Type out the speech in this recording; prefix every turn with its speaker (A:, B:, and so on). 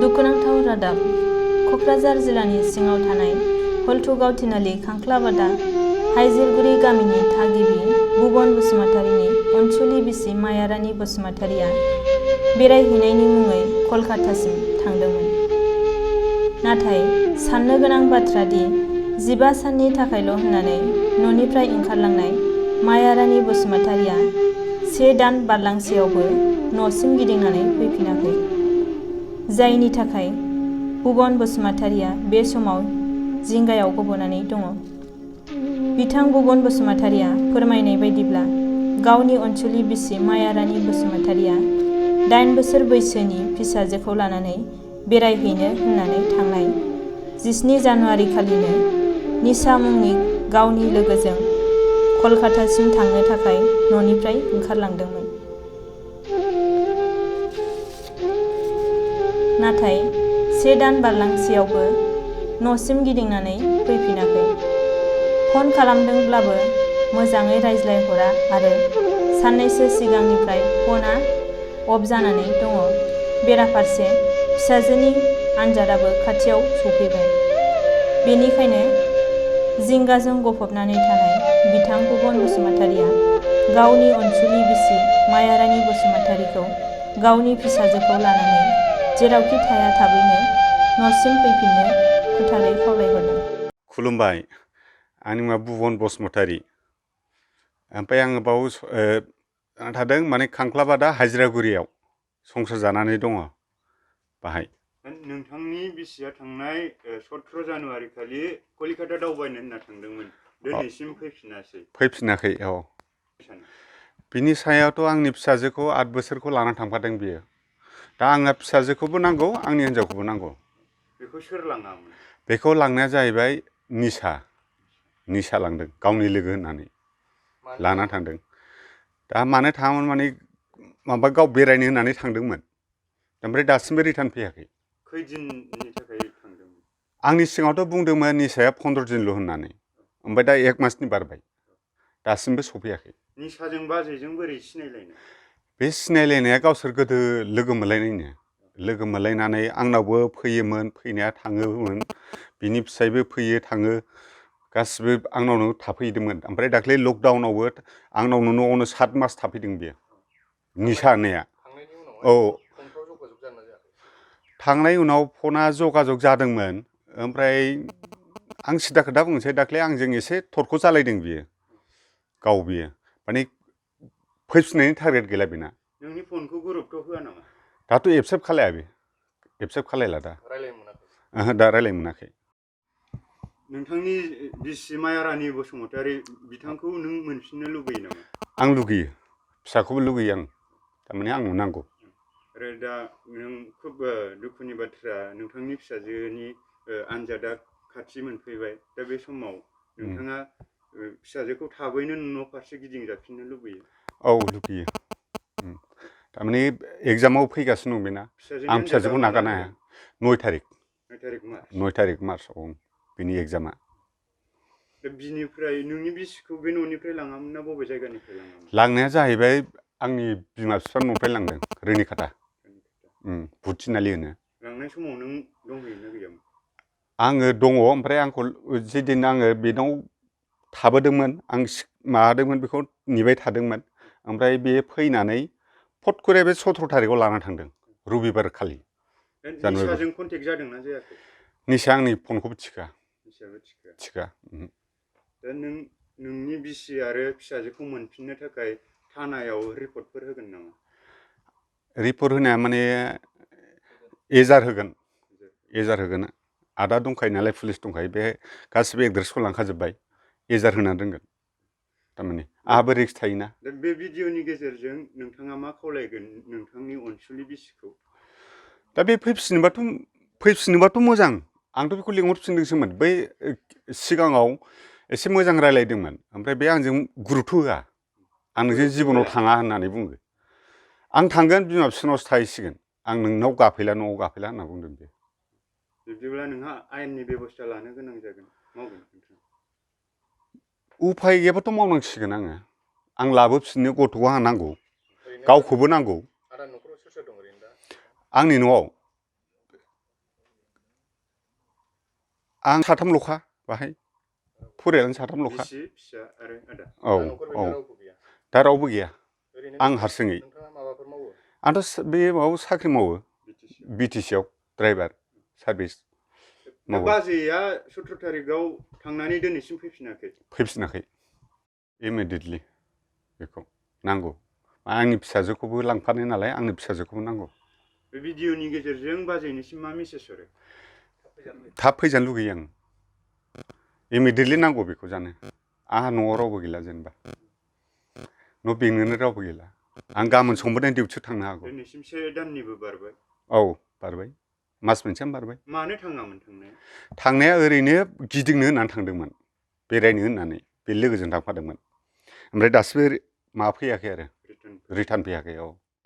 A: दुखुनांथाव रादाब क'क्राझार जिल्लानि सिङाव थानाय हलथुगाव थिनालि खांख्लाबादा हाइजिरगुरि गामिनि थागिबि भुबन बसुमतारीनि अनसुलि बिसि मायारानि बसुमतारीया बेरायहैनायनि मुङै कलकातासिम थांदोंमोन। नाथाय साननो गोनां बाथ्रा दि 15 साननि थाखायल' होननानै न'निफ्राय ओंखारलांनाय मायारानि बसुमतारीया 1 दान बारलांसेयावबो न'सिम गिदिंनानै फैफिनाखै। जायनि थाखाय भुबन बसुमतारीया बे समाव जिंगायाव गब'नानै दङ। बिथां भुबन बसुमतारीया फोरमायनाय बायदिब्ला गावनि अनसुलि बिसि मायारानि बसुमतारीया 8 बोसोर बैसोनि फिसाजोखौ लानानै बेरायहैनो होननानै थांनाय 17 जानुवारि खालिनो निसा मुंनि गावनि लोगोजों कलकातासिम थांनो थाखाय न'निफ्राय ओंखारलांदोंमोन। नाथाय 1 दान बारलांसेयावबो न'सिम गिदिंनानै फैफिनाखै। फन खालामदोंब्लाबो मोजाङै रायज्लायहरा आरो साननैसो सिगांनिफ्राय फनआ अफ जानानै दङ। बेराफारसे फिसाजोनि आनजादाबो खाथियाव सफैबाय। बेनिखायनो जिंगाजों गफबनानै थानाय बिथां भुबन बसुमतारीया गावनि अनसुलि बिसि मायारानि बसुमतारीखौ गावनि फिसाजोखौ लानानै जेरावखि थाया थाबैनो न'सिम फैफिननो गोथारै खावलायहरदों।
B: खुलुमबाय, आंनि मुङा भुबन बसुमतारी। ओमफ्राय आङो बाव थादों माने खांख्लाबादा हाजिरागुरियाव संसार जानानै दङ बाहाय।
C: नोंथांनि बिसिया थांनाय 17 जानुवारि खालि कलिकाता दावबायनो होनना थांदोंमोन, दिनैसिम फैफिनासै।
B: फैफिनाखै, औ। बिनि सायावथ' आंनि फिसाजोखौ 8 बोसोरखौ लानानै थांफादों बियो। दा आंहा फिसाजोखौबो नांगौ, आंनि हिनजावखौबो नांगौ।
C: बेखौ सोर लाङामोन?
B: बेखौ लांनाया जाहैबाय निसा लांदों, गावनि लोगो होननानै लाना थांदों। दा मानो थाङामोन माने माबा गाव बेरायनो होननानै थांदोंमोन, ओमफ्राय दासिमबो रिटार्न फैयाखै।
C: खैदिननि थाखाय थांदोंमोन?
B: आंनि सिगाङावथ' बुंदोंमोन निसाया 15 दिनल' होननानै, ओमफ्राय दा 1 मासनि बारबाय, दासिमबो सफैयाखै।
C: निसाजों बाजैजों बोरै सिनायलायनाय?
B: बे सिनायलायनाया गावसोर गोदो लोगो मोनलायनायनो। लोगो मोनलायनानै आंनावबो फैयोमोन, फैनाया थाङोमोन, बिनि फिसायबो फैयो थाङो, गासिबो आंनावनो थाफैदोंमोन। ओमफ्राय दाख्लै लकडाउनावबो आंनावनो न'आवनो 7 मास थाफैदों बियो। निसा होननाया। औ, थांनाय उनाव फना जगाजग जादोंमोन। ओमफ्राय आं सिदा खोथा बुंनोसै, दाख्लै आंजों एसे थरख' जालायदों बियो, बियो माने फैफिननायनि टारगेट गैला बेना।
C: नोंनि फनखौ गुरुत्व होआ नामा?
B: दाथ' एक्सेप्ट खालाया बे, एक्सेप्ट खालायला दा।
C: रायलायनो मोनाखै?
B: ओहो, दा रायलायनो मोनाखै।
C: नोंथांनि बिसि मायारानि बसुमतारी बिथांखौ नों मोनफिननो लुबैयो नामा?
B: आं लुगैयो, फिसाखौबो लुगैयो आं, थारमाने आंनो नांगौ।
C: आरो दा नों खोब दुखुनि बाथ्रा, नोंथांनि फिसाजोनि आनजादा खाथि मोनफैबाय। दा बे समाव नोंथाङा फिसाजोखौ थाबैनो न' फारसे गिदिंजाफिननो लुबैयो? औ,
B: लुगैयो। थारमाने एग्जामाव फैगासिनो दं बेना, आं फिसाजोखौ नागारनो हाया। 9 थारिख। 9 थारिख मार्चआव बिनि एग्जामा।
C: दा बिनिफ्राय नोंनि बिसिखौ बे न'निफ्राय लाङामोन ना बबे जायगानिफ्राय लाङामोन?
B: लांनाया जाहैबाय आंनि बिमा बिफानि न'निफ्राय लांदों, रोनिखाटा। भुतथिनालि होनो।
C: लांनाय समाव नों दंहैयोना गैयामोन?
B: आङो दङ, ओमफ्राय आंखौ जेदिन आङो बेनाव थाबोदोंमोन, आं माबादोंमोन बेखौ नेबाय थादोंमोन। ओमफ्राय बे फैनानै फट करे बे 17 थारिखआव लाना थांदों, रबिबार खालि।
C: निसाजों कन्टेक्ट जादोंना जायाखै?
B: निसाया आंनि फनखौबो थिखोआ। थिखोआ।
C: दा नोंनि बिसि आरो फिसाजोखौ मोनफिननो थाखाय थानायाव रिपर्टफोर होगोन नामा?
B: रिपर्ट होनाया माने एजार होगोन। आदा दंखायो नालाय, पुलिस दंखायो, बे गासिबो एड्रेसखौ लांखाजोब्बाय, एजार होनानै दोनगोन। थारमाने आंहाबो रिक्स थायोना।
C: दा बे भिडिअनि गेजेरजों नोंथाङा मा खावलायगोन नोंथांनि अनसुलि बिसिखौ?
B: दा बे फैफिनोबाथ' मोजां। आंथ' बेखौ लिंहरफिनदोंसोमोन। बै सिगाङाव एसे मोजां रायलायदोंमोन, ओमफ्राय बे आंजों गुरुत्व होआ। आं नोंजों जिबनाव थाङा होननानै बुङो। आं थांगोन, बिमा बिफानावसो थाहैसिगोन, आं नोंनाव गाफैला, न'आव गाफैला होनना बुंदों बे।
C: बिदिब्ला नोंहा आयेननि बेब'स्था लानो गोनां जागोन, मावगोन?
B: उफाय गैयाबाथ' मावनांसिगोन आङो। आं लाबोफिननो गथ'खौ आं नांगौ गावखौबो नांगौ
D: आदा न'खराव सोर सोर दं ओरैनो दा
B: आंनि न'आव आं साथामल'खा बाहाय फरियालानो साथामल'खा
C: बिसि फिसा आरो आदा
B: औ
D: दा न'खर बेंनाय
B: औ
D: रावबो गैया
B: दा रावबो गैया
D: ओरैनो
B: आं हारसिङै
D: नोंथाङा माबाफोर मावो
B: आंथ' बे माबायाव साख्रि मावो
C: बिटिसि
B: बिटिसि आव ड्राइभार सार्भिस
C: दा
B: मावो
C: बाजैया 17 थारिखआव थांनानै दिनैसिम फैफिनाखै
B: फैफिनाखै इमिडियेटलि बेखौ नांगौ आंनि फिसाजोखौबो लांफानो नालाय आंनि फिसाजोखौबो नांगौ
C: बे भिडिअनि गेजेरजों बाजैनिसिम मा मेसेज हरो
B: थाब फैजानो लुगैयो आं इमिडियेटलि नांगौ बेखौ जानो आंहा न'आव रावबो गैला जेनेबा न' बेंनोनो रावबो गैला आं गाबोन समफोरनो डिउटियाव थांनो हागौ
C: दिनैसिम 1 दाननिबो बारबाय
B: औ बारबाय मास मोनसेयानो बारबाय
C: मानो थाङामोन थांनाया
B: थांनाया ओरैनो गिदिंनो होननानै थांदोंमोन बेरायनो होननानै बे लोगोजों थांफादोंमोन ओमफ्राय दासिमबो माबा फैयाखै आरो
C: रिटार्न
B: रिटार्न फैयाखै औ